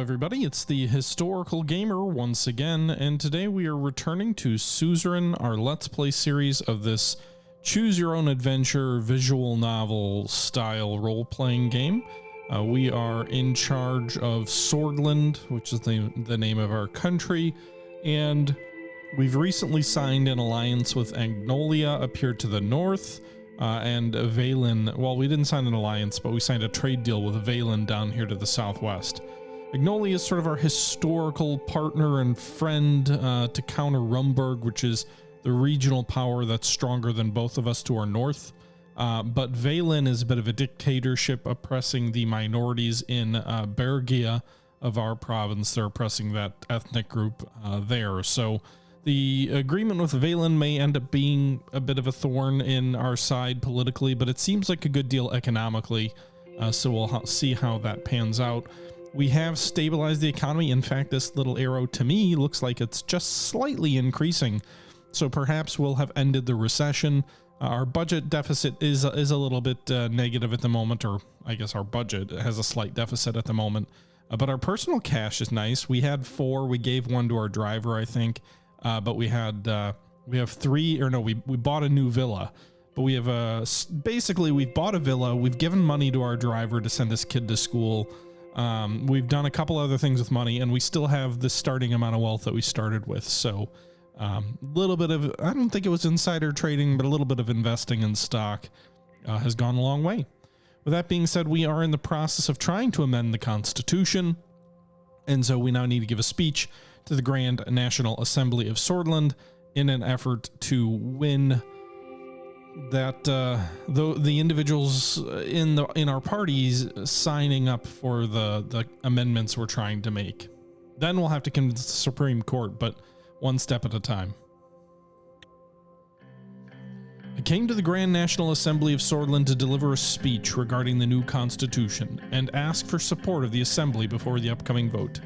everybody, it's the Historical Gamer once again, and today we are returning to Suzerain, our Let's Play series of this choose your own adventure visual novel style role-playing game. We are in charge of Sordland, which is the name of our country, and we've recently signed an alliance with Agnolia up here to the north, and Valen. Well, we didn't sign an alliance, but we signed a trade deal with Valen down here to the southwest. Agnolia is sort of our historical partner and friend to counter Rumburg, which is the regional power that's stronger than both of us to our north. But Valen is a bit of a dictatorship oppressing the minorities in Bergia of our province. They're oppressing that ethnic group there. So the agreement with Valen may end up being a bit of a thorn in our side politically, but it seems like a good deal economically. So we'll see how that pans out. We have stabilized the economy. In fact, this little arrow to me looks like it's just slightly increasing. So perhaps we'll have ended the recession. Our budget deficit is a little bit negative at the moment, or I guess our budget has a slight deficit at the moment. But our personal cash is nice. We had 4. We gave 1 to our driver, I think. But we have 3, or no, we bought a new villa. But we have basically we've bought a villa. We've given money to our driver to send his kid to school. We've done a couple other things with money, and we still have the starting amount of wealth that we started with. So little bit of, I don't think it was insider trading, but a little bit of investing in stock has gone a long way. With that being said, we are in the process of trying to amend the Constitution, and so we now need to give a speech to the Grand National Assembly of Sordland in an effort to win that the individuals in our parties signing up for the amendments we're trying to make. Then we'll have to convince the Supreme Court, but one step at a time. I came to the Grand National Assembly of Sordland to deliver a speech regarding the new constitution and ask for support of the assembly before the upcoming vote.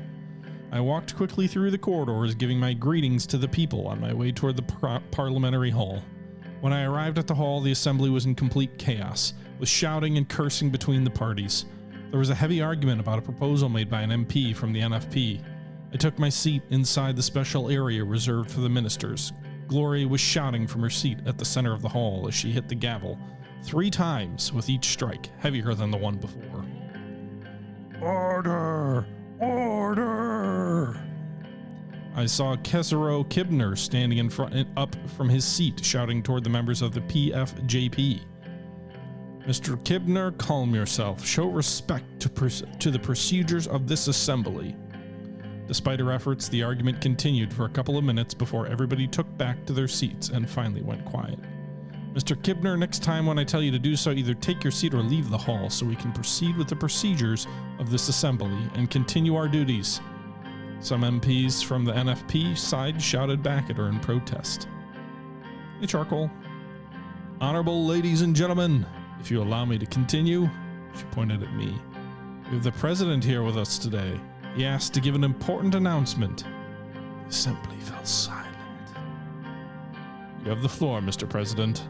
I walked quickly through the corridors, giving my greetings to the people on my way toward the parliamentary hall. When I arrived at the hall, the assembly was in complete chaos, with shouting and cursing between the parties. There was a heavy argument about a proposal made by an MP from the NFP. I took my seat inside the special area reserved for the ministers. Gloria was shouting from her seat at the center of the hall as she hit the gavel 3 times, with each strike heavier than the one before. Order! Order! I saw Kesaro Kibner standing in front and up from his seat, shouting toward the members of the PFJP. Mr. Kibner, calm yourself. Show respect to the procedures of this assembly. Despite her efforts, the argument continued for a couple of minutes before everybody took back to their seats and finally went quiet. Mr. Kibner, next time when I tell you to do so, either take your seat or leave the hall so we can proceed with the procedures of this assembly and continue our duties. Some MPs from the NFP side shouted back at her in protest. Hey, Charcoal. Honorable ladies and gentlemen, if you allow me to continue, she pointed at me. We have the president here with us today. He asked to give an important announcement. The assembly fell silent. You have the floor, Mr. President.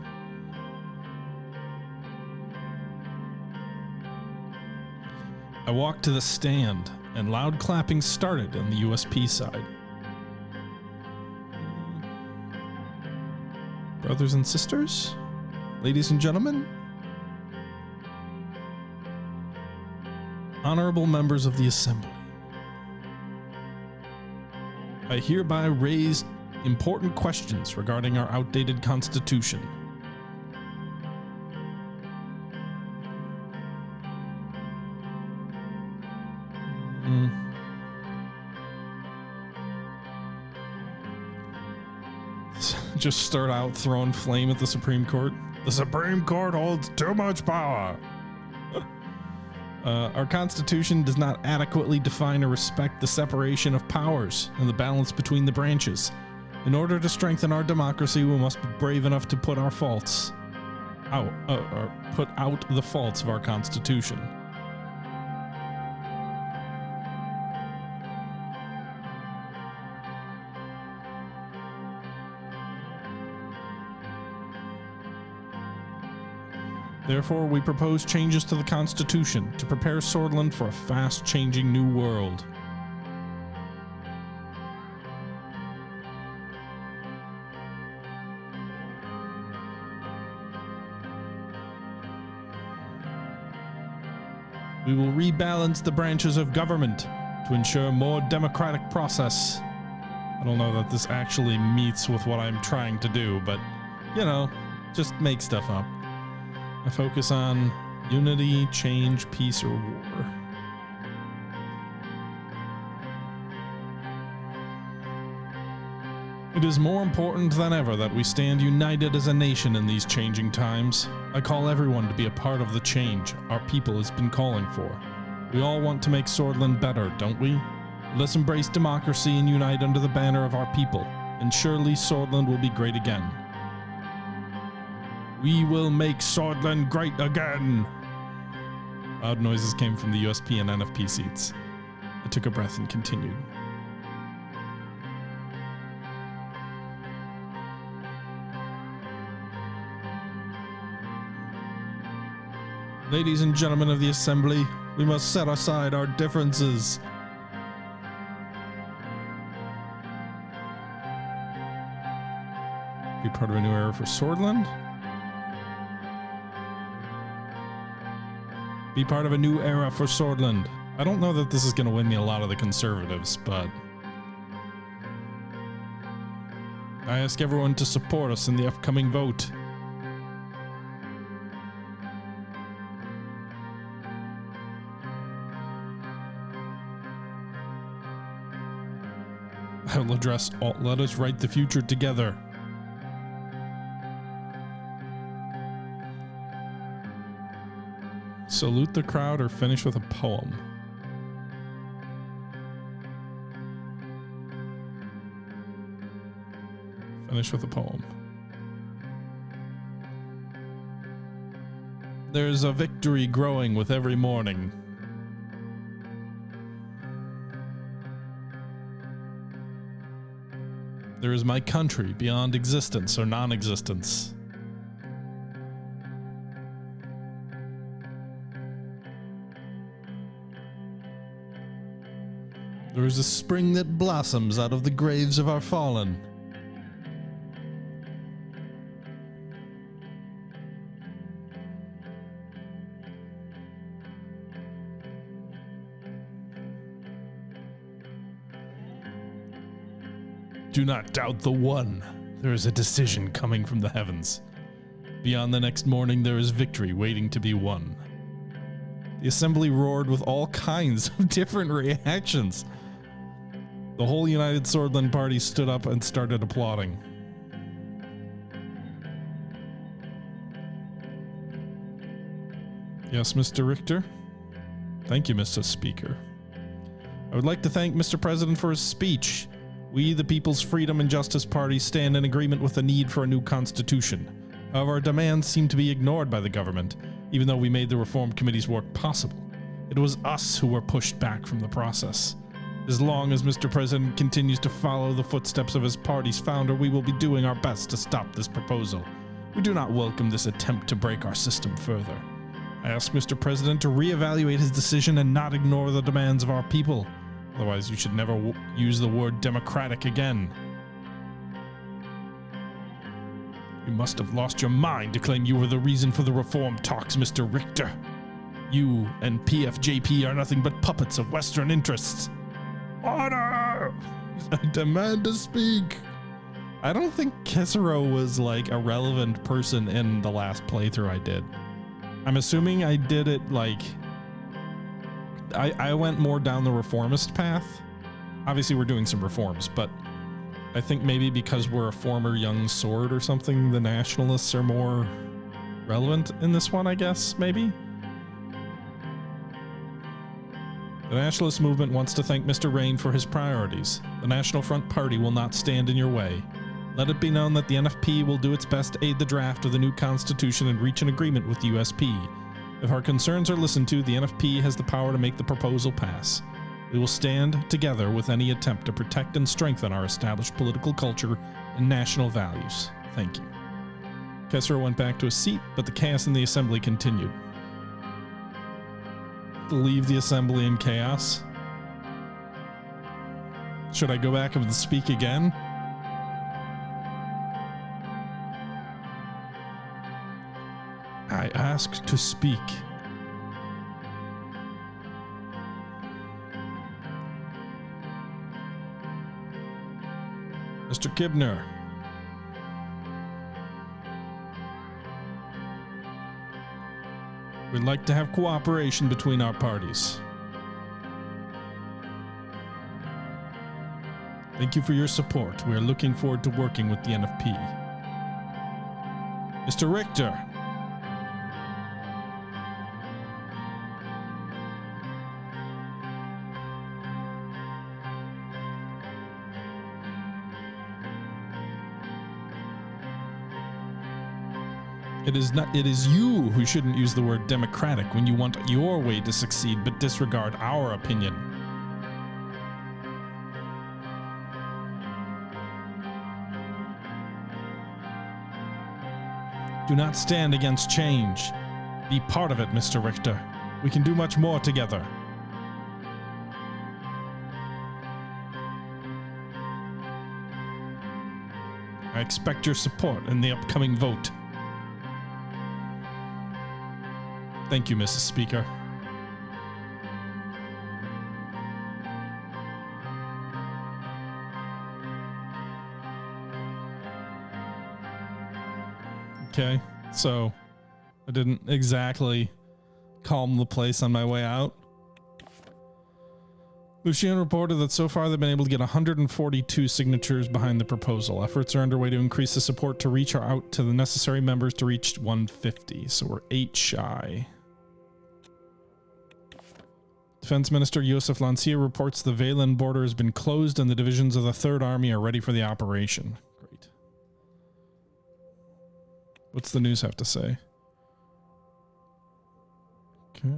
I walked to the stand, and loud clapping started on the USP side. Brothers and sisters, ladies and gentlemen, honorable members of the assembly, I hereby raise important questions regarding our outdated constitution. Just start out throwing flame at the Supreme Court. The Supreme Court holds too much power. Our Constitution does not adequately define or respect the separation of powers and the balance between the branches. In order to strengthen our democracy, we must be brave enough to put our faults out, or put out the faults of our Constitution. Therefore, we propose changes to the Constitution to prepare Sordland for a fast-changing new world. We will rebalance the branches of government to ensure more democratic process. I don't know that this actually meets with what I'm trying to do, but, you know, just make stuff up. I focus on unity, change, peace, or war. It is more important than ever that we stand united as a nation in these changing times. I call everyone to be a part of the change our people has been calling for. We all want to make Sordland better, don't we? Let's embrace democracy and unite under the banner of our people, and surely Sordland will be great again. We will make Sordland great again! Loud noises came from the USP and NFP seats. I took a breath and continued. Ladies and gentlemen of the Assembly, we must set aside our differences. Be part of a new era for Sordland? Be part of a new era for Sordland. I don't know that this is going to win me a lot of the conservatives, but I ask everyone to support us in the upcoming vote. I will address all. Let us write the future together. Salute the crowd or finish with a poem. Finish with a poem. There's a victory growing with every morning. There is my country beyond existence or non-existence. There is a spring that blossoms out of the graves of our fallen. Do not doubt the one. There is a decision coming from the heavens. Beyond the next morning, there is victory waiting to be won. The assembly roared with all kinds of different reactions. The whole United Sordland party stood up and started applauding. Yes, Mr. Richter? Thank you, Mr. Speaker. I would like to thank Mr. President for his speech. We, the People's Freedom and Justice Party, stand in agreement with the need for a new constitution. However, our demands seem to be ignored by the government, even though we made the Reform Committee's work possible. It was us who were pushed back from the process. As long as Mr. President continues to follow the footsteps of his party's founder, we will be doing our best to stop this proposal. We do not welcome this attempt to break our system further. I ask Mr. President to reevaluate his decision and not ignore the demands of our people. Otherwise, you should never use the word democratic again. You must have lost your mind to claim you were the reason for the reform talks, Mr. Richter. You and PFJP are nothing but puppets of Western interests. Order! I demand to speak. I don't think Kessero was like a relevant person in the last playthrough I did. I'm assuming I did it like... I went more down the reformist path. Obviously, we're doing some reforms, but I think maybe because we're a former young sword or something, the nationalists are more relevant in this one, I guess, maybe? The nationalist movement wants to thank Mr. Rayne for his priorities. The National Front Party will not stand in your way. Let it be known that the NFP will do its best to aid the draft of the new constitution and reach an agreement with the USP. If our concerns are listened to, the NFP has the power to make the proposal pass. We will stand together with any attempt to protect and strengthen our established political culture and national values. Thank you. Kessler went back to his seat, but the chaos in the assembly continued. To leave the assembly in chaos? Should I go back and speak again? I ask to speak. Mr. Kibner. We'd like to have cooperation between our parties. Thank you for your support. We are looking forward to working with the NFP. Mr. Richter. It is you who shouldn't use the word democratic when you want your way to succeed, but disregard our opinion. Do not stand against change. Be part of it, Mr. Richter. We can do much more together. I expect your support in the upcoming vote. Thank you, Mrs. Speaker. Okay, so I didn't exactly calm the place on my way out. Lucien reported that so far they've been able to get 142 signatures behind the proposal. Efforts are underway to increase the support to reach out to the necessary members to reach 150, so we're 8 shy. Defense Minister Josef Lancia reports the Valen border has been closed and the divisions of the Third Army are ready for the operation. Great. What's the news have to say? Okay.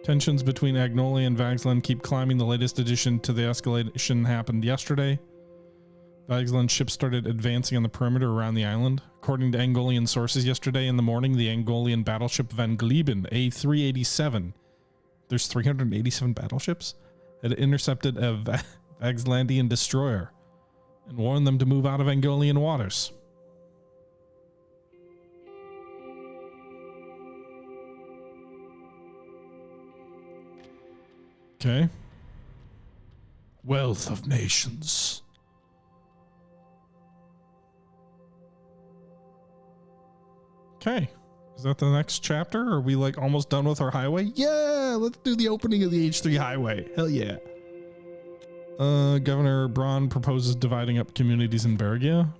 Tensions between Agnolia and Vagsland keep climbing. The latest addition to the escalation happened yesterday. Vagsland ships started advancing on the perimeter around the island. According to Angolian sources yesterday in the morning, the Angolian battleship Van Gleben A387, there's 387 battleships, had intercepted a Vagslandian destroyer and warned them to move out of Angolian waters. Okay. Wealth of nations. Okay. Is that the next chapter? Are we like almost done with our highway? Yeah, let's do the opening of the H3 highway. Hell yeah. Governor Braun proposes dividing up communities in Bergia.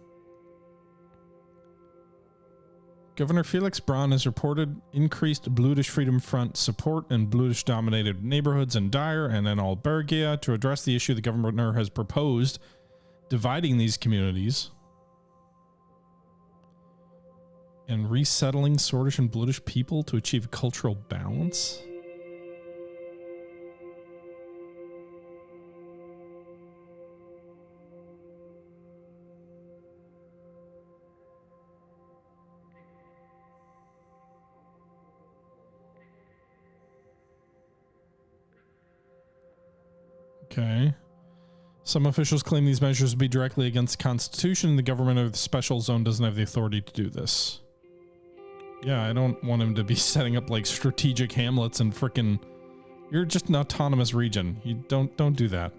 Governor Felix Braun has reported increased Blutish Freedom Front support in Blutish dominated neighborhoods in Dyer and in all Bergia. To address the issue, the governor has proposed dividing these communities and resettling Sordish and Blutish people to achieve cultural balance. Okay. Some officials claim these measures would be directly against the Constitution. The government of the special zone doesn't have the authority to do this. Yeah, I don't want him to be setting up like strategic hamlets and frickin'. You're just an autonomous region. You don't do that.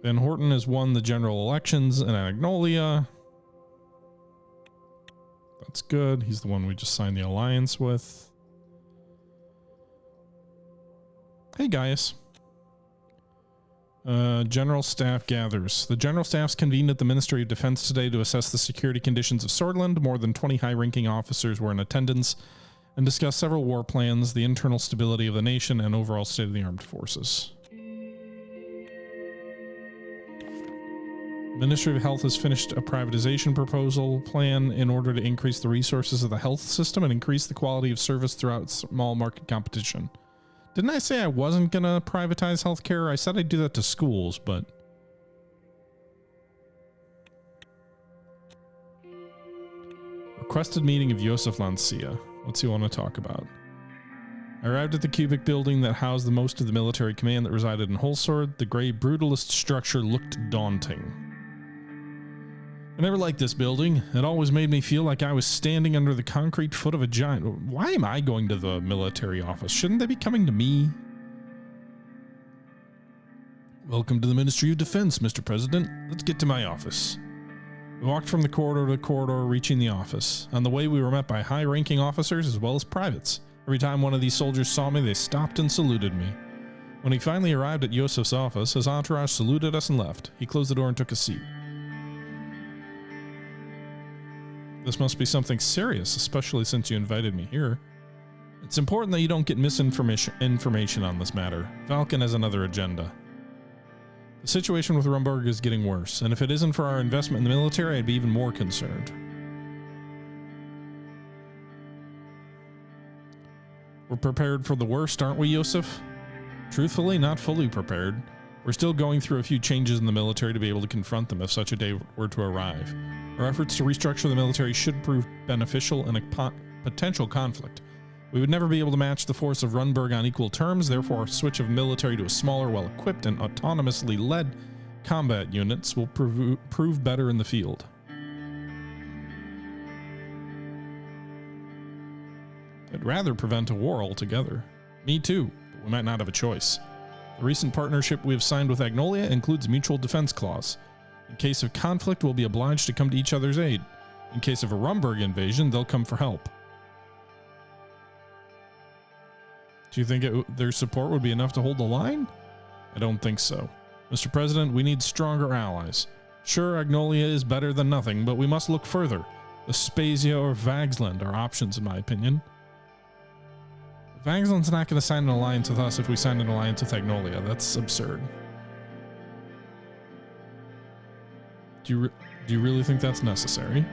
Van Horten has won the general elections in Agnolia. That's good. He's the one we just signed the alliance with. Hey, Gaius. General Staff gathers. The General Staffs convened at the Ministry of Defense today to assess the security conditions of Sordland. More than 20 high-ranking officers were in attendance and discussed several war plans, the internal stability of the nation, and overall state of the armed forces. Ministry of Health has finished a privatization proposal plan in order to increase the resources of the health system and increase the quality of service throughout small market competition. Didn't I say I wasn't going to privatize healthcare? I said I'd do that to schools, but... Requested meeting of Josef Lancia. What's he want to talk about? I arrived at the cubic building that housed the most of the military command that resided in Holsword. The gray brutalist structure looked daunting. I never liked this building. It always made me feel like I was standing under the concrete foot of a giant. Why am I going to the military office? Shouldn't they be coming to me? Welcome to the Ministry of Defense, Mr. President. Let's get to my office. We walked from the corridor to corridor, reaching the office. On the way, we were met by high-ranking officers as well as privates. Every time one of these soldiers saw me, they stopped and saluted me. When he finally arrived at Yosef's office, his entourage saluted us and left. He closed the door and took a seat. This must be something serious, especially since you invited me here. It's important that you don't get misinformation on this matter. Valken has another agenda. The situation with Rumburg is getting worse, and if it isn't for our investment in the military, I'd be even more concerned. We're prepared for the worst, aren't we, Yosef? Truthfully, not fully prepared. We're still going through a few changes in the military to be able to confront them if such a day were to arrive. Our efforts to restructure the military should prove beneficial in a potential conflict. We would never be able to match the force of Rumburg on equal terms, therefore our switch of military to a smaller, well-equipped, and autonomously led combat units will prove better in the field. I'd rather prevent a war altogether. Me too, but we might not have a choice. The recent partnership we have signed with Agnolia includes a mutual defense clause. In case of conflict, we'll be obliged to come to each other's aid. In case of a Rumburg invasion, they'll come for help. Do you think their support would be enough to hold the line? I don't think so. Mr. President, we need stronger allies. Sure, Agnolia is better than nothing, but we must look further. Aspasia or Vagsland are options, in my opinion. Vagsland's not going to sign an alliance with us if we sign an alliance with Agnolia. That's absurd. Do you really think that's necessary?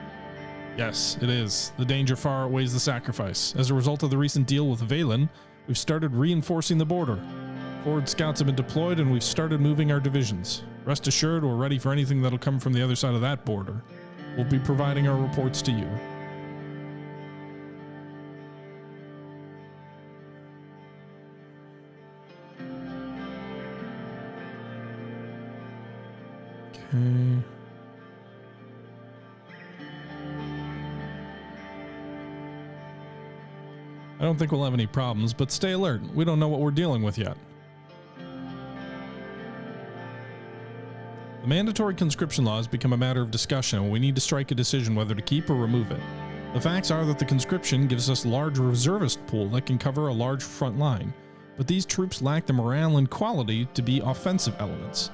Yes, it is. The danger far outweighs the sacrifice. As a result of the recent deal with Valen, we've started reinforcing the border. Forward scouts have been deployed and we've started moving our divisions. Rest assured, we're ready for anything that'll come from the other side of that border. We'll be providing our reports to you. Okay. I don't think we'll have any problems, but stay alert. We don't know what we're dealing with yet. The mandatory conscription law has become a matter of discussion, and we need to strike a decision whether to keep or remove it. The facts are that the conscription gives us a large reservist pool that can cover a large front line, but these troops lack the morale and quality to be offensive elements.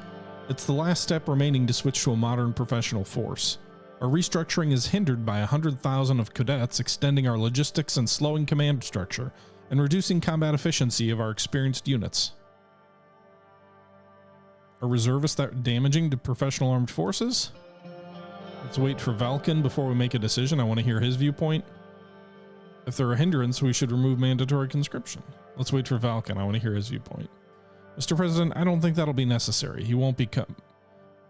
It's the last step remaining to switch to a modern professional force. Our restructuring is hindered by 100,000 of cadets extending our logistics and slowing command structure, and reducing combat efficiency of our experienced units. Are reservists that damaging to professional armed forces? Let's wait for Valken before we make a decision. I want to hear his viewpoint. If they're a hindrance, we should remove mandatory conscription. Let's wait for Valken. I want to hear his viewpoint. Mr. President, I don't think that'll be necessary. He won't become...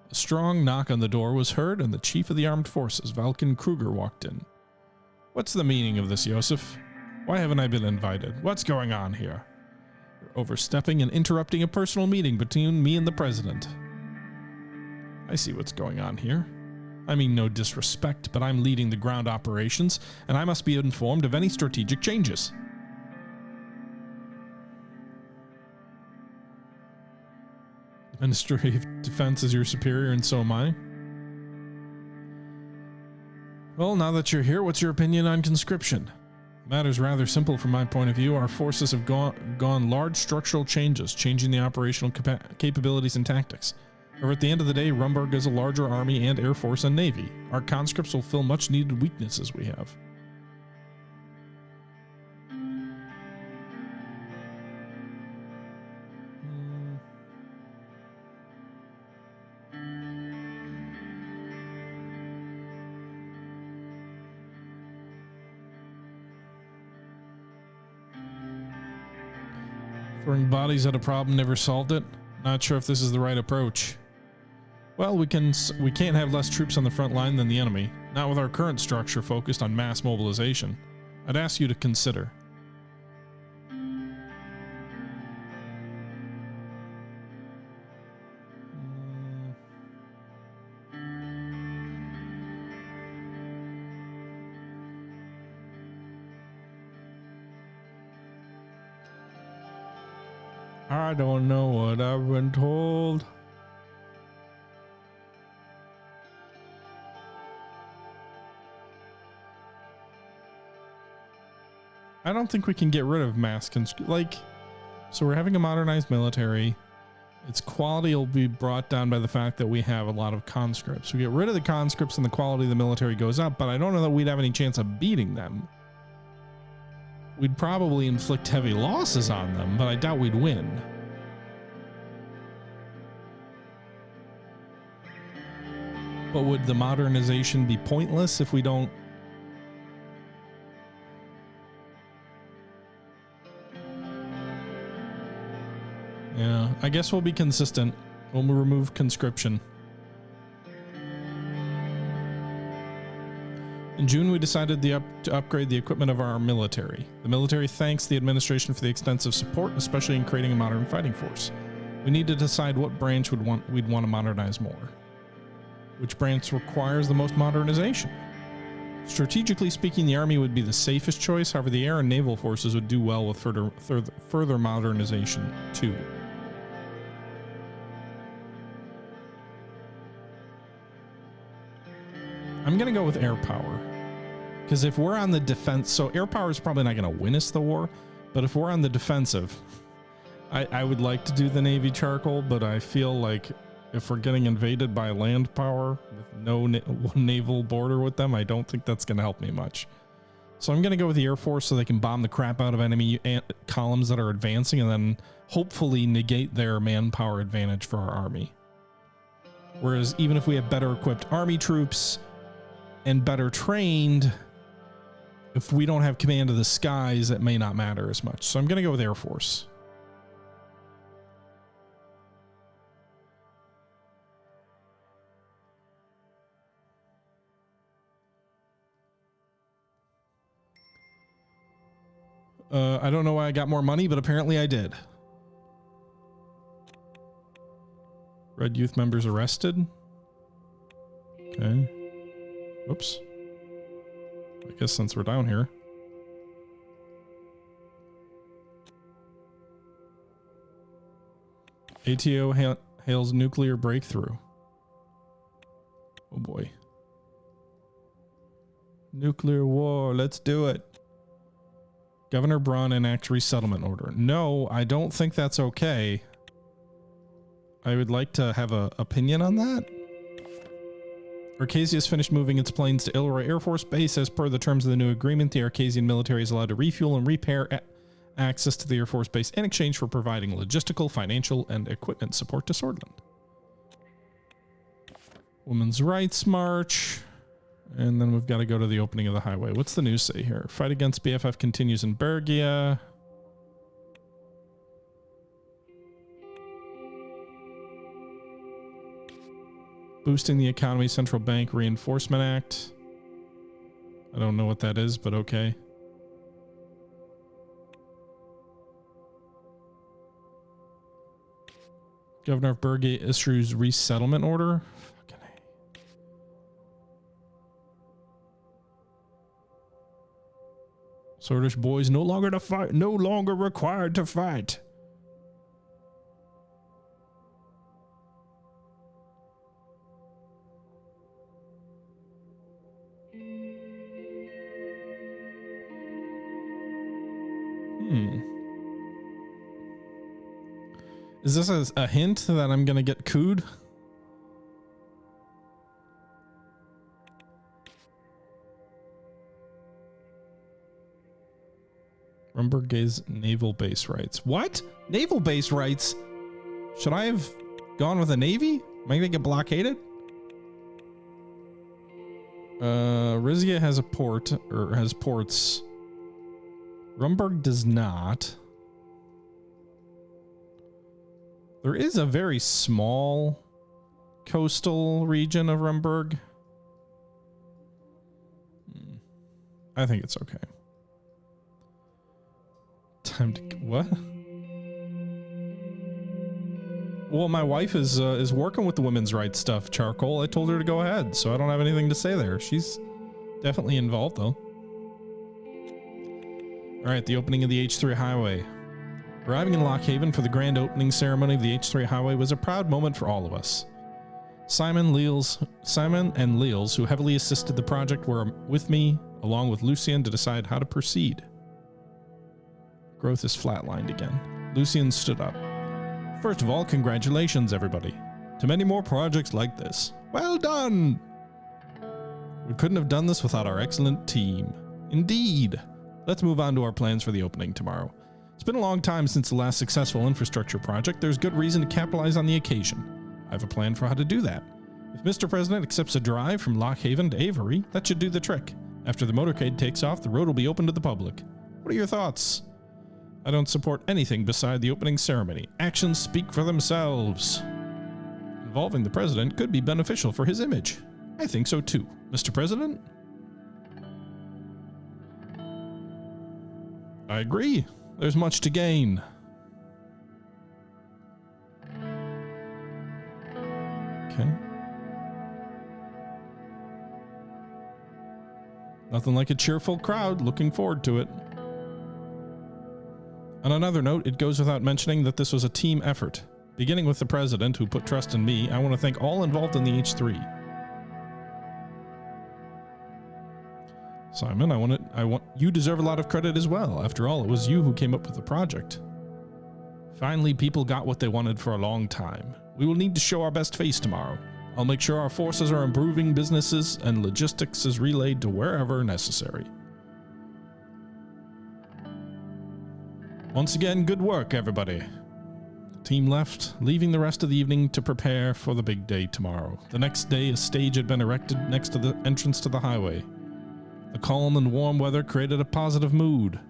A strong knock on the door was heard, and the chief of the armed forces, Valken Kruger, walked in. What's the meaning of this, Yosef? Why haven't I been invited? What's going on here? You're overstepping and interrupting a personal meeting between me and the president. I see what's going on here. I mean no disrespect, but I'm leading the ground operations, and I must be informed of any strategic changes. Ministry of Defense is your superior, and so am I. Well, now that you're here, what's your opinion on conscription? The matter's rather simple from my point of view. Our forces have gone large structural changes, changing the operational capabilities and tactics. However, at the end of the day, Rumburg is a larger army and air force and navy. Our conscripts will fill much needed weaknesses we have. Throwing bodies at a problem never solved it. Not sure if this is the right approach. Well, we can't have less troops on the front line than the enemy, not with our current structure focused on mass mobilization. I'd ask you to consider. I don't know what I've been told. I don't think we can get rid of mass like, so we're having a modernized military. Its quality will be brought down by the fact that we have a lot of conscripts. We get rid of the conscripts and the quality of the military goes up, but I don't know that we'd have any chance of beating them. We'd probably inflict heavy losses on them, but I doubt we'd win. But would the modernization be pointless if we don't? Yeah, I guess we'll be consistent when we remove conscription. In June, we decided to upgrade the equipment of our military. The military thanks the administration for the extensive support, especially in creating a modern fighting force. We need to decide what branch we'd want to modernize more. Which branch requires the most modernization? Strategically speaking, the army would be the safest choice. However, the air and naval forces would do well with further modernization too. I'm going to go with air power. Because if we're on the defense, so air power is probably not going to win us the war, but if we're on the defensive, I would like to do the Navy charcoal, but I feel like if we're getting invaded by land power with no naval border with them, I don't think that's going to help me much. So I'm going to go with the Air Force so they can bomb the crap out of enemy columns that are advancing and then hopefully negate their manpower advantage for our army. Whereas even if we have better equipped army troops and better trained, if we don't have command of the skies, it may not matter as much. So I'm going to go with Air Force. I don't know why I got more money, but apparently I did. Red youth members arrested. Okay. Whoops. I guess since we're down here. ATO hails nuclear breakthrough. Oh boy. Nuclear war, let's do it. Governor Braun enacts resettlement order. No, I don't think that's okay. I would like to have an opinion on that. Arcasia has finished moving its planes to Ilroy Air Force Base. As per the terms of the new agreement, the Arcasian military is allowed to refuel and repair access to the Air Force Base in exchange for providing logistical, financial, and equipment support to Sordland. Women's Rights March. And then we've got to go to the opening of the highway. What's the news say here? Fight against BFF continues in Bergia. Boosting the economy, Central Bank Reinforcement Act. I don't know what that is, but okay. Governor of Bergia issues resettlement order. Sordish boys no longer to fight, no longer required to fight. Is this a hint that I'm gonna get cooed? Rumburg gains naval base rights. What? Naval base rights? Should I have gone with a navy? Am I gonna get blockaded? Rizia has a port, or has ports. Rumburg does not. There is a very small coastal region of Rumburg. I think it's okay. Time to what? Well, my wife is working with the women's rights stuff, Charcoal. I told her to go ahead, so I don't have anything to say there. She's definitely involved, though. All right, the opening of the H3 highway. Arriving in Lock Haven for the grand opening ceremony of the H3 highway was a proud moment for all of us. Simon and Leals, who heavily assisted the project, were with me, along with Lucian, to decide how to proceed. Growth is flatlined again. Lucian stood up. First of all, congratulations, everybody. To many more projects like this. Well done! We couldn't have done this without our excellent team. Indeed. Let's move on to our plans for the opening tomorrow. It's been a long time since the last successful infrastructure project. There's good reason to capitalize on the occasion. I have a plan for how to do that. If Mr. President accepts a drive from Lockhaven to Avery, that should do the trick. After the motorcade takes off, the road will be open to the public. What are your thoughts? I don't support anything beside the opening ceremony. Actions speak for themselves. Involving the president could be beneficial for his image. I think so too. Mr. President? I agree. There's much to gain. Okay. Nothing like a cheerful crowd. Looking forward to it. On another note, it goes without mentioning that this was a team effort. Beginning with the president, who put trust in me, I want to thank all involved in the H3. Simon, I want you deserve a lot of credit as well. After all, it was you who came up with the project. Finally, people got what they wanted for a long time. We will need to show our best face tomorrow. I'll make sure our forces are improving businesses and logistics is relayed to wherever necessary. Once again, good work, everybody. The team left, leaving the rest of the evening to prepare for the big day tomorrow. The next day, a stage had been erected next to the entrance to the highway. The calm and warm weather created a positive mood.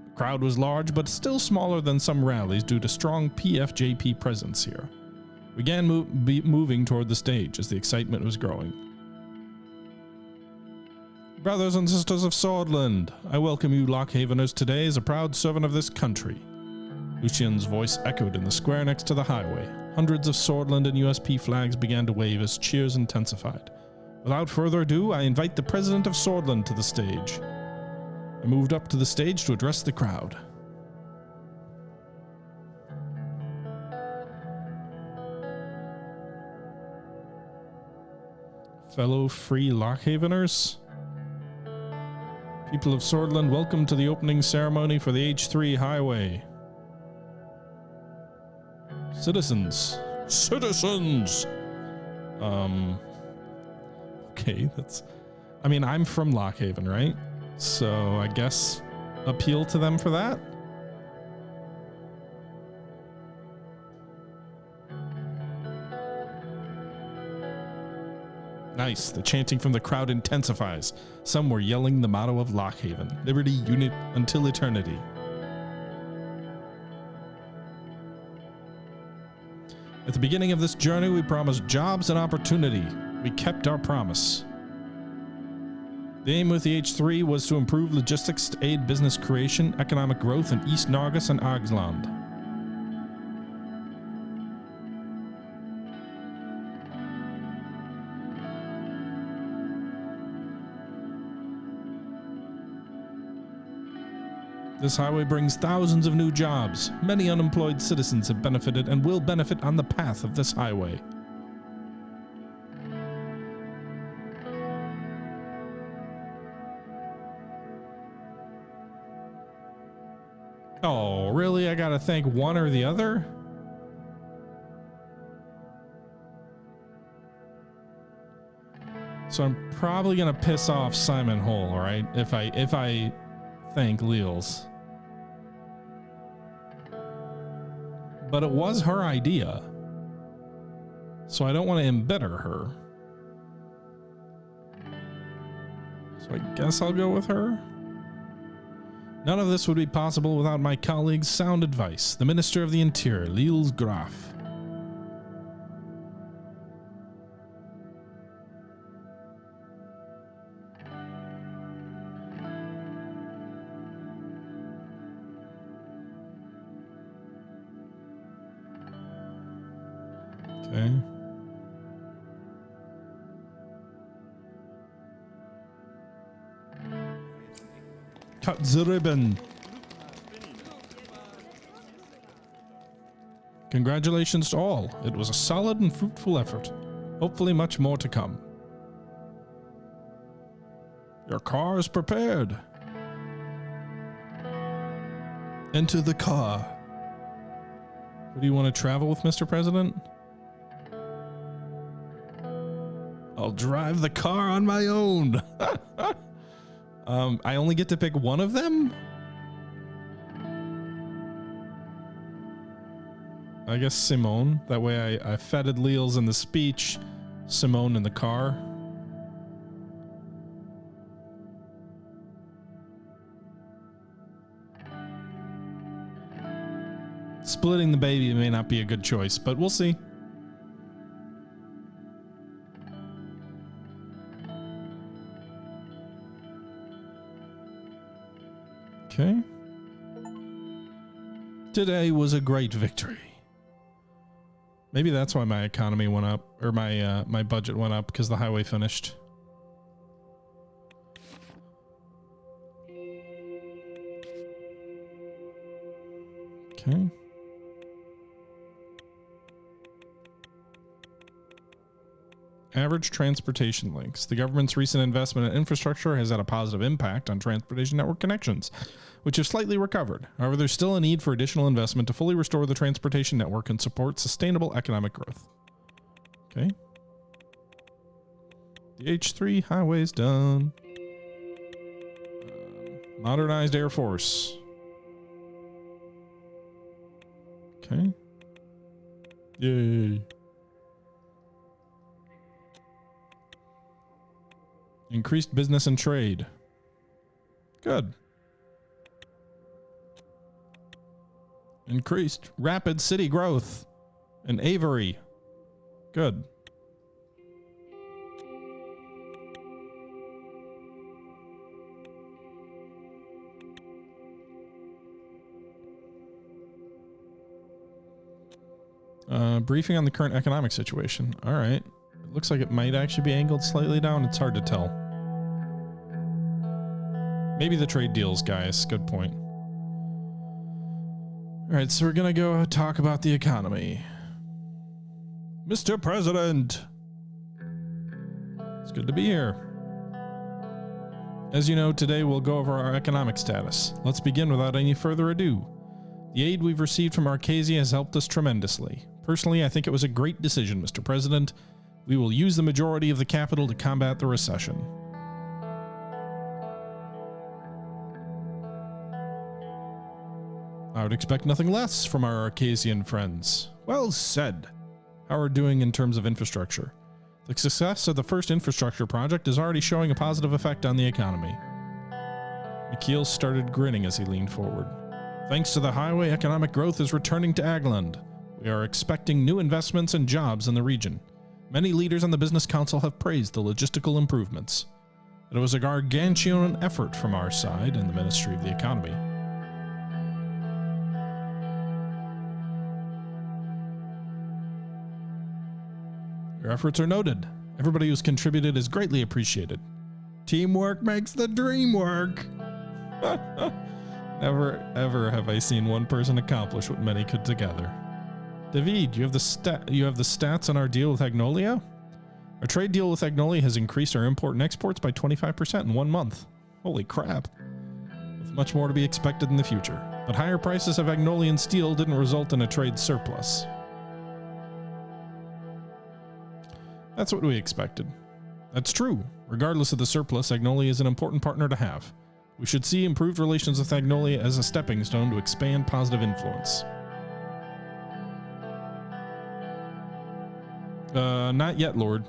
The crowd was large, but still smaller than some rallies due to strong PFJP presence here. We began moving toward the stage as the excitement was growing. Brothers and sisters of Sordland, I welcome you Lockhaveners today as a proud servant of this country. Lucian's voice echoed in the square next to the highway. Hundreds of Sordland and USP flags began to wave as cheers intensified. Without further ado, I invite the President of Sordland to the stage. I moved up to the stage to address the crowd. Fellow free Lockhaveners, people of Sordland, welcome to the opening ceremony for the H3 highway. Citizens. Okay, I mean, I'm from Lockhaven, right? So I guess appeal to them for that? Nice. The chanting from the crowd intensifies. Some were yelling the motto of Lockhaven: liberty, unit, until eternity. At the beginning of this journey, we promised jobs and opportunity. We kept our promise. The aim with the H3 was to improve logistics to aid business creation, economic growth in East Nargis and Augsland. This highway brings thousands of new jobs. Many unemployed citizens have benefited and will benefit on the path of this highway. Oh, really? I gotta thank one or the other? So I'm probably gonna piss off Simon Hole, right? If I thank Leals. But it was her idea, so I don't want to embitter her. So I guess I'll go with her. None of this would be possible without my colleague's sound advice, the Minister of the Interior, Leals Graf. Okay. Cut the ribbon. Congratulations to all. It was a solid and fruitful effort. Hopefully much more to come. Your car is prepared. Into the car. Where do you want to travel with, Mr. President? I'll drive the car on my own. I only get to pick one of them? I guess Simone. That way I feted Leals in the speech, Simone in the car. Splitting the baby may not be a good choice, but we'll see. Okay. Today was a great victory. Maybe that's why my economy went up, or my budget went up, because the highway finished. Okay. Average transportation links. The government's recent investment in infrastructure has had a positive impact on transportation network connections, which have slightly recovered. However, there's still a need for additional investment to fully restore the transportation network and support sustainable economic growth. Okay. The H3 highway's done. Modernized Air Force. Okay. Yay. Increased business and trade. Good. Increased rapid city growth in Avery. Good. Briefing on the current economic situation. All right. It looks like it might actually be angled slightly down. It's hard to tell. Maybe the trade deals, guys. Good point. All right, so we're going to go talk about the economy. Mr. President! It's good to be here. As you know, today we'll go over our economic status. Let's begin without any further ado. The aid we've received from Arcasia has helped us tremendously. Personally, I think it was a great decision, Mr. President. We will use the majority of the capital to combat the recession. I would expect nothing less from our Arcasian friends. Well said. How are we doing in terms of infrastructure? The success of the first infrastructure project is already showing a positive effect on the economy. McKeel started grinning as he leaned forward. Thanks to the highway, economic growth is returning to Agland. We are expecting new investments and jobs in the region. Many leaders on the Business Council have praised the logistical improvements. It was a gargantuan effort from our side and the Ministry of the Economy. Your efforts are noted. Everybody who's contributed is greatly appreciated. Teamwork makes the dream work. Never, ever have I seen one person accomplish what many could together. David, you have the stats on our deal with Agnolia? Our trade deal with Agnolia has increased our import and exports by 25% in 1 month. Holy crap. With much more to be expected in the future. But higher prices of Agnolian steel didn't result in a trade surplus. That's what we expected. That's true. Regardless of the surplus, Agnolia is an important partner to have. We should see improved relations with Agnolia as a stepping stone to expand positive influence. Not yet, Lord.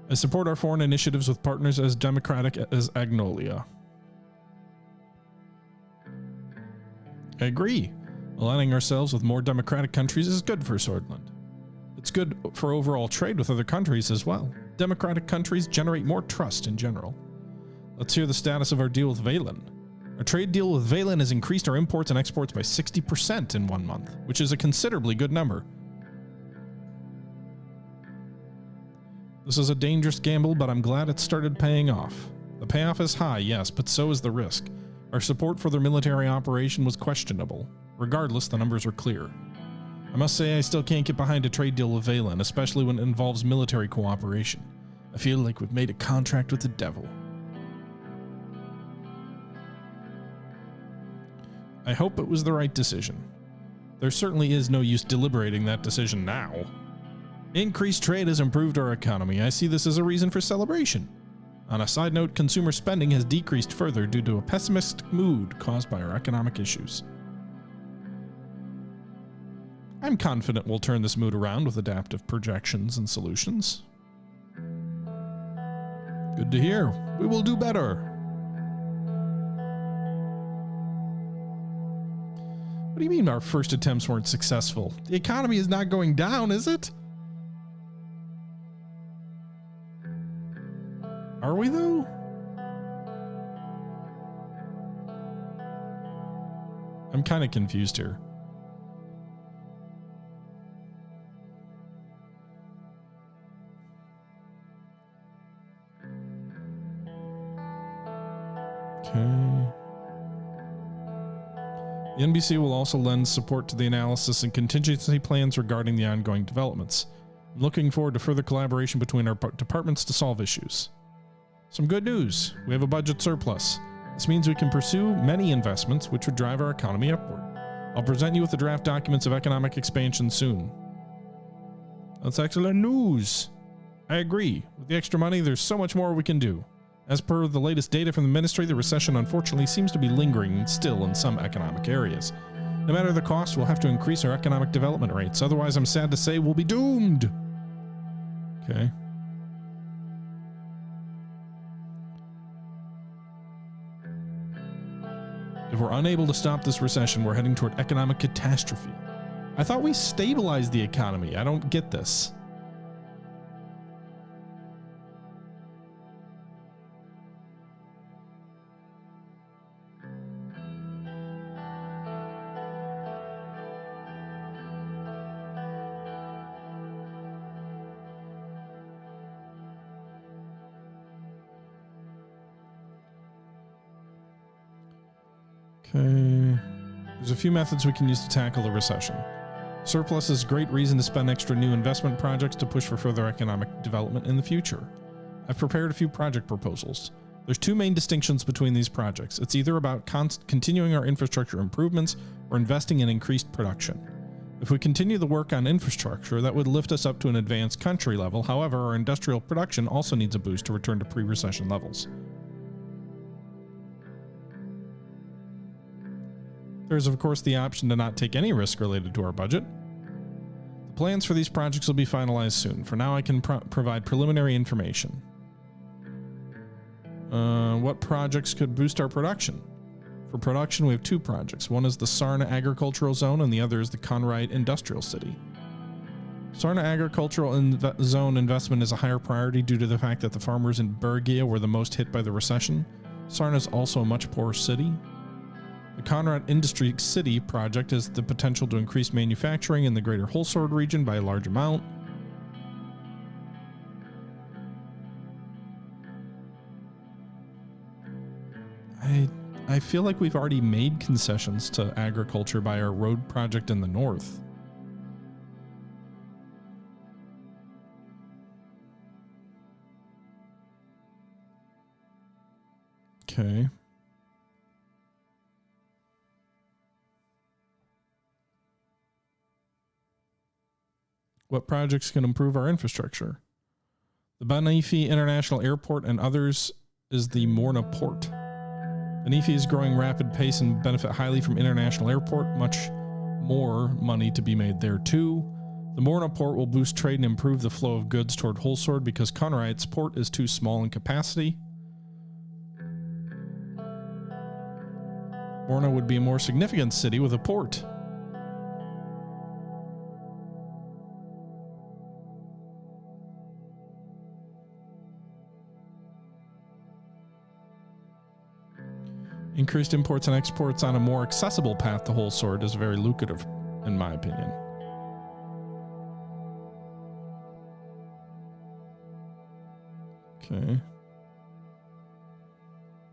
I support our foreign initiatives with partners as democratic as Agnolia. I agree. Aligning ourselves with more democratic countries is good for Sordland. It's good for overall trade with other countries as well. Democratic countries generate more trust in general. Let's hear the status of our deal with Valen. Our trade deal with Valen has increased our imports and exports by 60% in 1 month, which is a considerably good number. This is a dangerous gamble, but I'm glad it started paying off. The payoff is high, yes, but so is the risk. Our support for their military operation was questionable. Regardless, the numbers are clear. I must say I still can't get behind a trade deal with Valen, especially when it involves military cooperation. I feel like we've made a contract with the devil. I hope it was the right decision. There certainly is no use deliberating that decision now. Increased trade has improved our economy. I see this as a reason for celebration. On a side note, consumer spending has decreased further due to a pessimistic mood caused by our economic issues. I'm confident we'll turn this mood around with adaptive projections and solutions. Good to hear. We will do better. What do you mean our first attempts weren't successful? The economy is not going down, is it? Are we though? I'm kind of confused here. Okay. The NBC will also lend support to the analysis and contingency plans regarding the ongoing developments. I'm looking forward to further collaboration between our departments to solve issues. Some good news. We have a budget surplus. This means we can pursue many investments which would drive our economy upward. I'll present you with the draft documents of economic expansion soon. That's excellent news. I agree. With the extra money, there's so much more we can do. As per the latest data from the ministry, the recession unfortunately seems to be lingering still in some economic areas. No matter the cost, we'll have to increase our economic development rates. Otherwise, I'm sad to say we'll be doomed. Okay. If we're unable to stop this recession, we're heading toward economic catastrophe. I thought we stabilized the economy. I don't get this. Okay, there's a few methods we can use to tackle the recession. Surplus is a great reason to spend extra new investment projects to push for further economic development in the future. I've prepared a few project proposals. There's two main distinctions between these projects. It's either about continuing our infrastructure improvements or investing in increased production. If we continue the work on infrastructure, that would lift us up to an advanced country level. However, our industrial production also needs a boost to return to pre-recession levels. There's of course the option to not take any risk related to our budget. The plans for these projects will be finalized soon. For now, I can provide preliminary information. What projects could boost our production? For production, we have two projects. One is the Sarna Agricultural Zone and the other is the Conride Industrial City. Sarna Agricultural Zone investment is a higher priority due to the fact that the farmers in Bergia were the most hit by the recession. Sarna is also a much poorer city. The Conrad Industry City project has the potential to increase manufacturing in the greater Holsord region by a large amount. I feel like we've already made concessions to agriculture by our road project in the north. Okay. What projects can improve our infrastructure? The Banifi International Airport and others is the Morna Port. Banifi is growing rapid pace and benefit highly from international airport. Much more money to be made there too. The Morna Port will boost trade and improve the flow of goods toward Holsord because Conrad's port is too small in capacity. Morna would be a more significant city with a port. Increased imports and exports on a more accessible path to Holsord is very lucrative, in my opinion. Okay.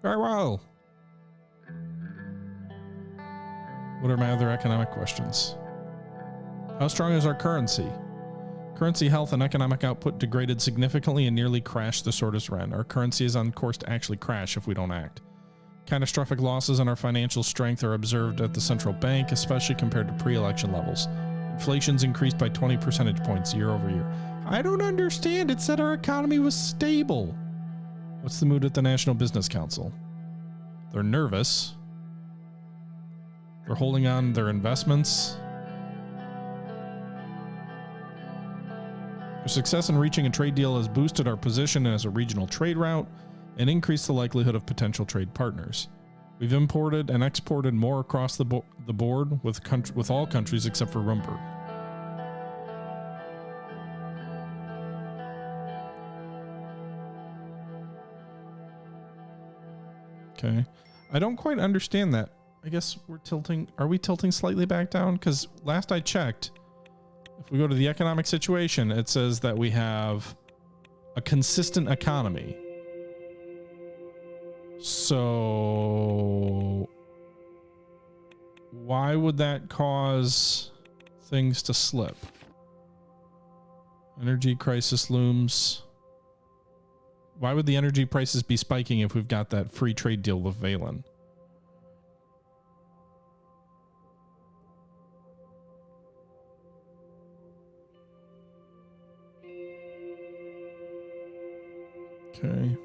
Very well. What are my other economic questions? How strong is our currency? Currency health and economic output degraded significantly and nearly crashed the Sordland. Our currency is on course to actually crash if we don't act. Catastrophic losses in our financial strength are observed at the central bank, especially compared to pre-election levels. Inflation's increased by 20 percentage points year over year. I don't understand. It said our economy was stable. What's the mood at the National Business Council? They're nervous. They're holding on their investments. Our success in reaching a trade deal has boosted our position as a regional trade route and increased the likelihood of potential trade partners. We've imported and exported more across the board with all countries except for Rumberg. Okay. I don't quite understand that. I guess we're tilting. Are we tilting slightly back down? Because last I checked, if we go to the economic situation, it says that we have a consistent economy. So why would that cause things to slip? Energy crisis looms. Why would the energy prices be spiking if we've got that free trade deal with Valen? Okay.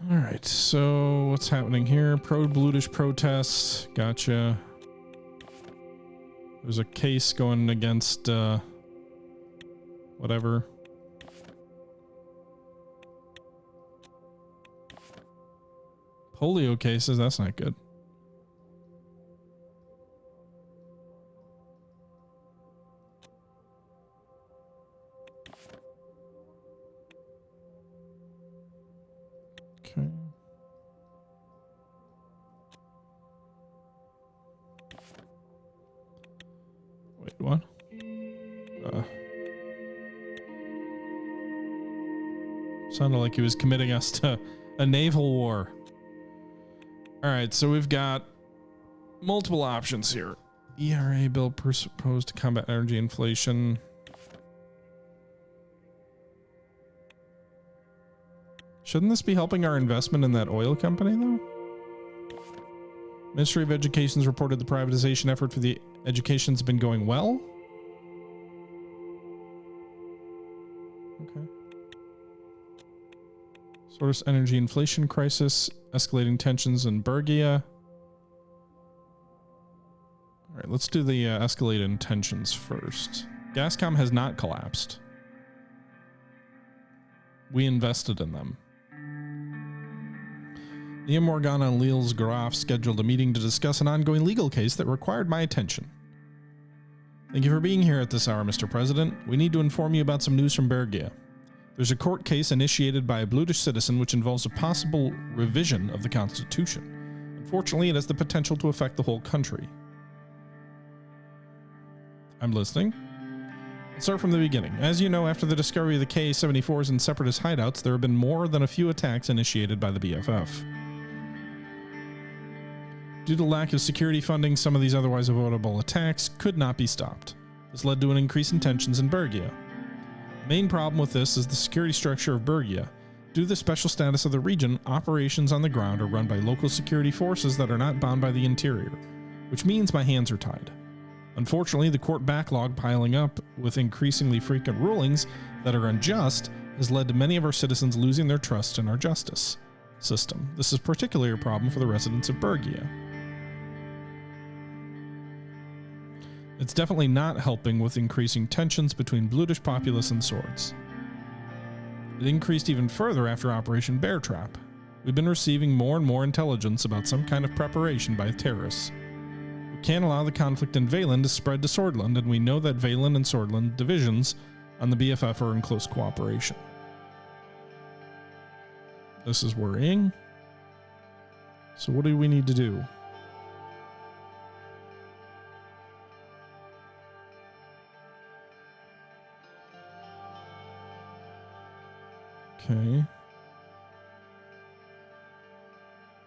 All right, so what's happening here? Pro-Blutish protests. Gotcha. There's a case going against, whatever. Polio cases, that's not good. Okay. Wait, what? Sounded like he was committing us to a naval war. All right, so we've got multiple options here. ERA bill proposed to combat energy inflation. Shouldn't this be helping our investment in that oil company, though? Ministry of Education's reported the privatization effort for the education's been going well. Okay. Source energy inflation crisis, escalating tensions in Bergia. All right, let's do the escalated tensions first. Gascom has not collapsed. We invested in them. Nia Morgana and Leels Graf scheduled a meeting to discuss an ongoing legal case that required my attention. Thank you for being here at this hour, Mr. President. We need to inform you about some news from Bergia. There's a court case initiated by a Blutish citizen which involves a possible revision of the Constitution. Unfortunately, it has the potential to affect the whole country. I'm listening. Let's start from the beginning. As you know, after the discovery of the K-74s in separatist hideouts, there have been more than a few attacks initiated by the BFF. Due to lack of security funding, some of these otherwise avoidable attacks could not be stopped. This led to an increase in tensions in Bergia. The main problem with this is the security structure of Bergia. Due to the special status of the region, operations on the ground are run by local security forces that are not bound by the interior, which means my hands are tied. Unfortunately, the court backlog piling up with increasingly frequent rulings that are unjust has led to many of our citizens losing their trust in our justice system. This is particularly a problem for the residents of Bergia. It's definitely not helping with increasing tensions between Blutish populace and swords. It increased even further after Operation Bear Trap. We've been receiving more and more intelligence about some kind of preparation by terrorists. We can't allow the conflict in Valen to spread to Sordland, and we know that Valen and Sordland divisions on the BFF are in close cooperation. This is worrying. So what do we need to do? Okay.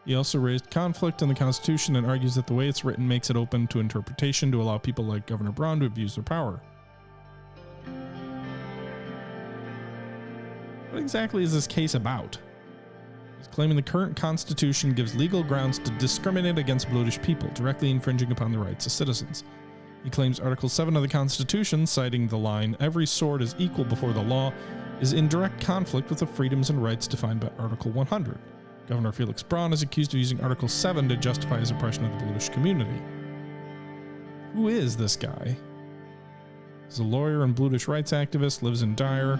He also raised conflict in the Constitution and argues that the way it's written makes it open to interpretation to allow people like Governor Braun to abuse their power. What exactly is this case about? He's claiming the current Constitution gives legal grounds to discriminate against Bloodish people, directly infringing upon the rights of citizens. He claims Article 7 of the Constitution, citing the line, "Every sword is equal before the law," is in direct conflict with the freedoms and rights defined by Article 100. Governor Felix Braun is accused of using Article 7 to justify his oppression of the Bloodish community. Who is this guy? He's a lawyer and Bloodish rights activist, lives in Dyer.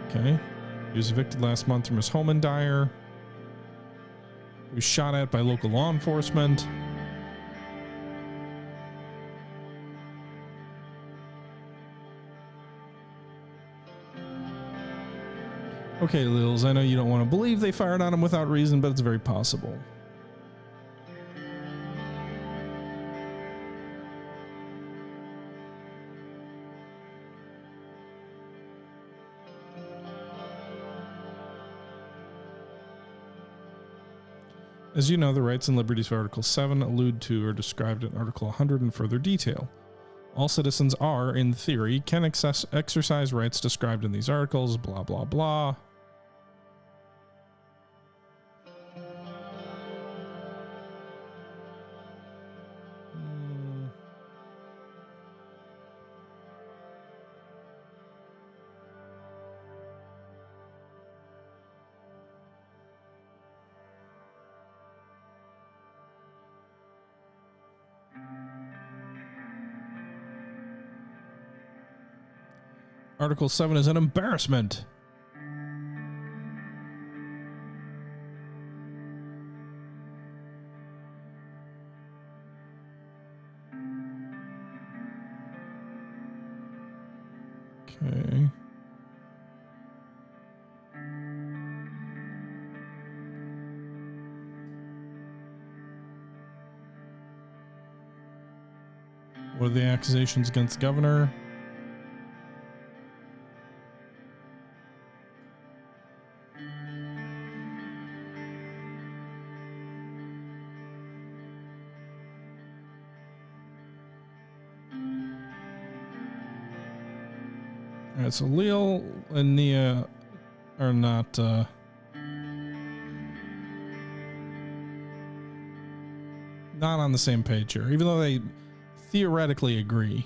Okay. He was evicted last month from his home in Dyer. He was shot at by local law enforcement. Okay, Lils, I know you don't want to believe they fired on him without reason, but it's very possible. As you know, the rights and liberties of Article 7 allude to or described in Article 100 in further detail. All citizens are, in theory, can exercise rights described in these articles, blah, blah, blah. Article 7 is an embarrassment. Okay. What are the accusations against the governor? Alright, so Leo and Nia are not not on the same page here, even though they theoretically agree.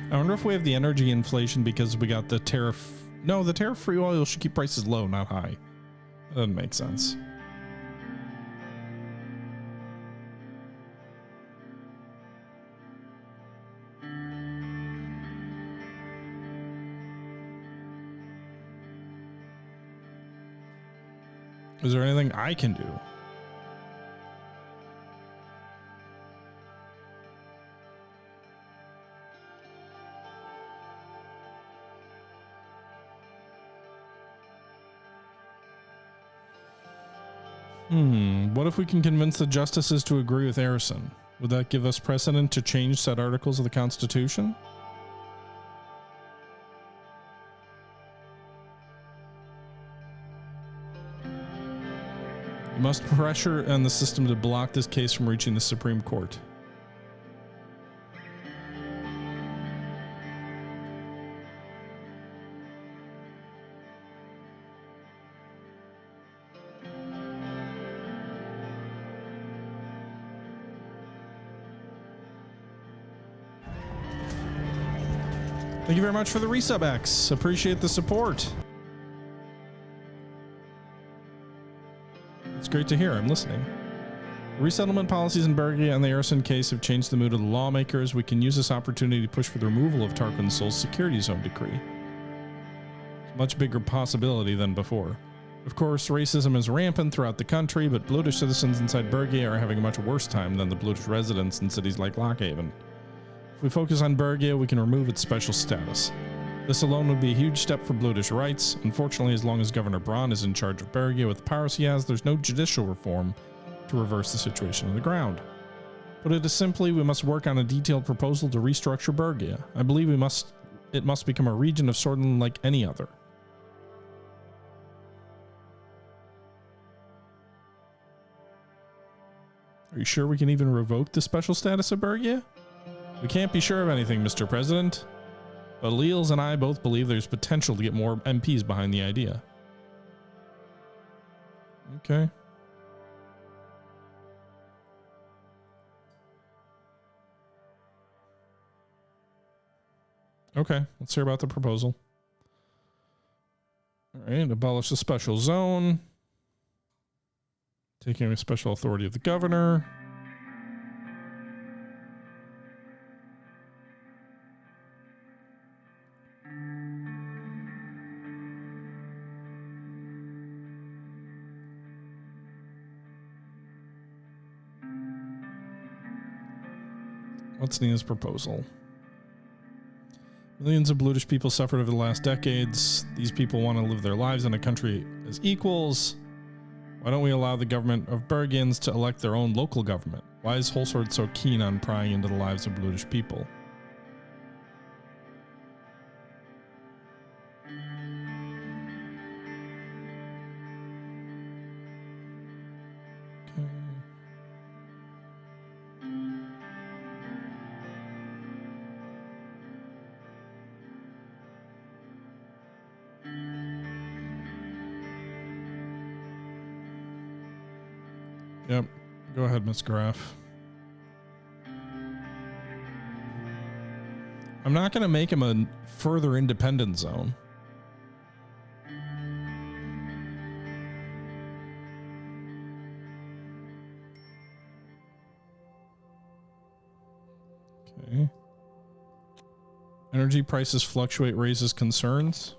I wonder if we have the energy inflation because we got the tariff. No, the tariff-free oil should keep prices low, not high. That doesn't make sense. Is there anything I can do? What if we can convince the justices to agree with Arison? Would that give us precedent to change said articles of the Constitution? You must pressure on the system to block this case from reaching the Supreme Court. Thank you very much for the resub, X. Appreciate the support. It's great to hear. I'm listening. Resettlement policies in Bergia and the Arison case have changed the mood of the lawmakers. We can use this opportunity to push for the removal of Tarquin Sol's security zone decree. It's a much bigger possibility than before. Of course, racism is rampant throughout the country, but Bloodish citizens inside Bergia are having a much worse time than the Bloodish residents in cities like Lockhaven. If we focus on Bergia, we can remove its special status. This alone would be a huge step for Bloodish rights. Unfortunately, as long as Governor Braun is in charge of Bergia with the powers he has, there's no judicial reform to reverse the situation on the ground. Put it simply, we must work on a detailed proposal to restructure Bergia. I believe it must become a region of Sordland like any other. Are you sure we can even revoke the special status of Bergia? We can't be sure of anything, Mr. President. But Leals and I both believe there's potential to get more MPs behind the idea. Okay. Okay, let's hear about the proposal. All right, abolish the special zone. Taking a special authority of the governor. What's Nina's proposal? Millions of British people suffered over the last decades. These people want to live their lives in a country as equals. Why don't we allow the government of Bergians to elect their own local government? Why is Holsword so keen on prying into the lives of British people? Yep. Go ahead, Miss Graff. I'm not going to make him a further independent zone. Okay. Energy prices fluctuate, raises concerns.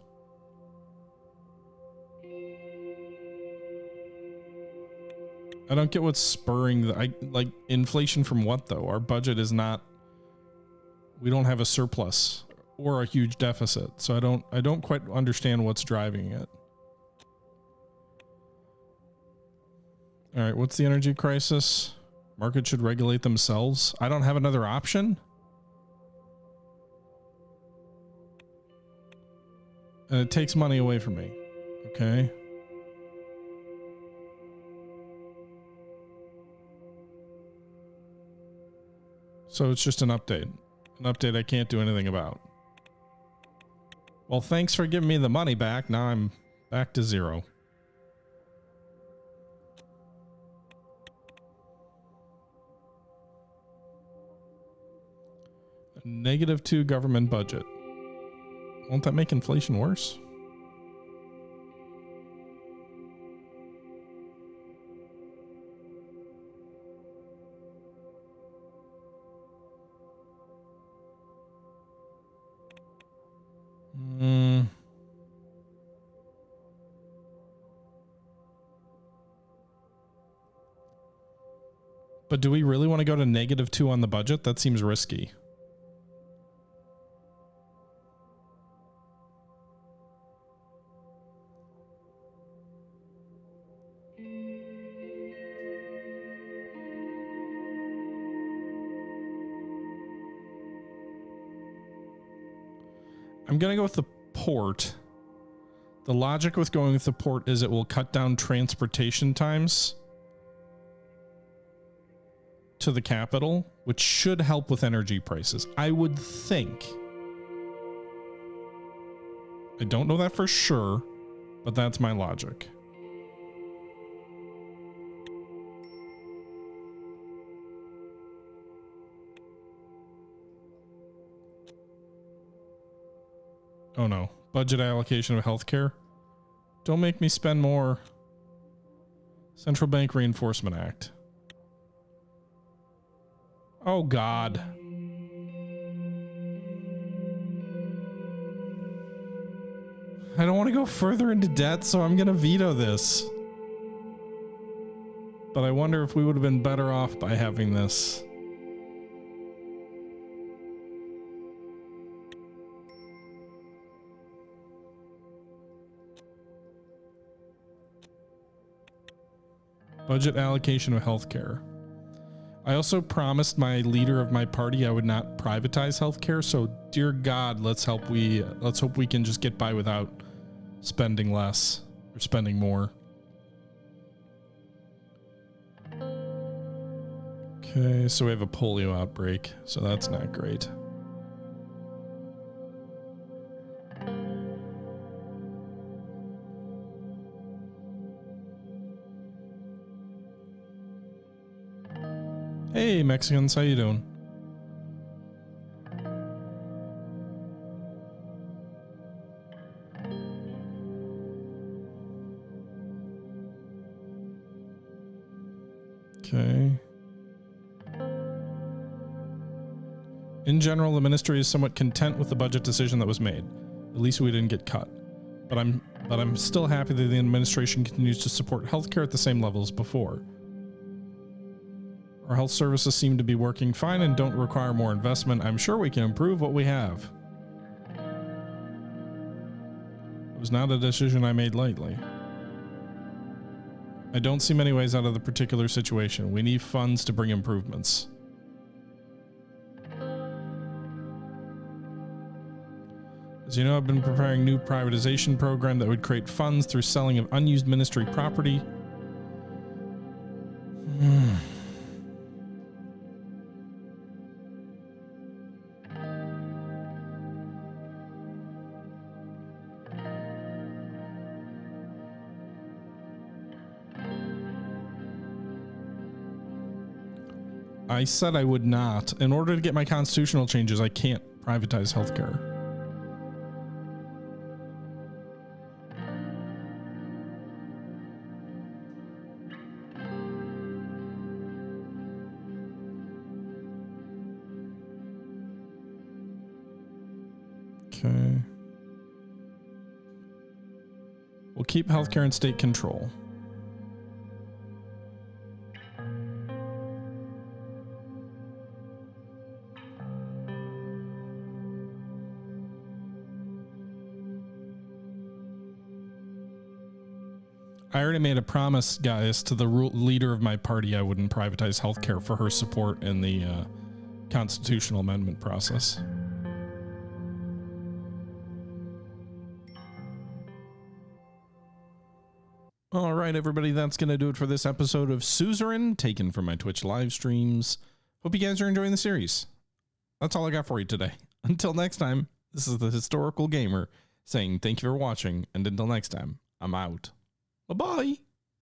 I don't get what's spurring the like inflation from what though? Our budget is not, we don't have a surplus or a huge deficit. So I don't quite understand what's driving it. All right, what's the energy crisis? Markets should regulate themselves. I don't have another option. And it takes money away from me. Okay. So it's just an update. An update I can't do anything about. Well, thanks for giving me the money back. Now I'm back to zero. -2 government budget. Won't that make inflation worse? But do we really want to go to -2 on the budget? That seems risky. I'm going to go with the port. The logic with going with the port is it will cut down transportation times to the capital, which should help with energy prices, I would think. I don't know that for sure, but that's my logic. Oh no, budget allocation of healthcare. Don't make me spend more. Central Bank Reinforcement Act. Oh God. I don't want to go further into debt, so I'm going to veto this. But I wonder if we would have been better off by having this. Budget allocation of healthcare. I also promised my leader of my party I would not privatize healthcare. So, dear God, let's hope we can just get by without spending less or spending more. Okay, so we have a polio outbreak, so that's not great. Hey, Mexicans, how you doing? Okay. In general, the ministry is somewhat content with the budget decision that was made. At least we didn't get cut. But I'm still happy that the administration continues to support healthcare at the same level as before. Our health services seem to be working fine and don't require more investment. I'm sure we can improve what we have. It was not a decision I made lightly. I don't see many ways out of the particular situation. We need funds to bring improvements. As you know, I've been preparing a new privatization program that would create funds through selling of unused ministry property. I said I would not. In order to get my constitutional changes, I can't privatize healthcare. Okay. We'll keep healthcare in state control. I already made a promise, guys, to the leader of my party I wouldn't privatize healthcare for her support in the constitutional amendment process. All right, everybody, that's going to do it for this episode of Suzerain, taken from my Twitch live streams. Hope you guys are enjoying the series. That's all I got for you today. Until next time, this is the Historical Gamer saying thank you for watching, and until next time, I'm out. Bye-bye.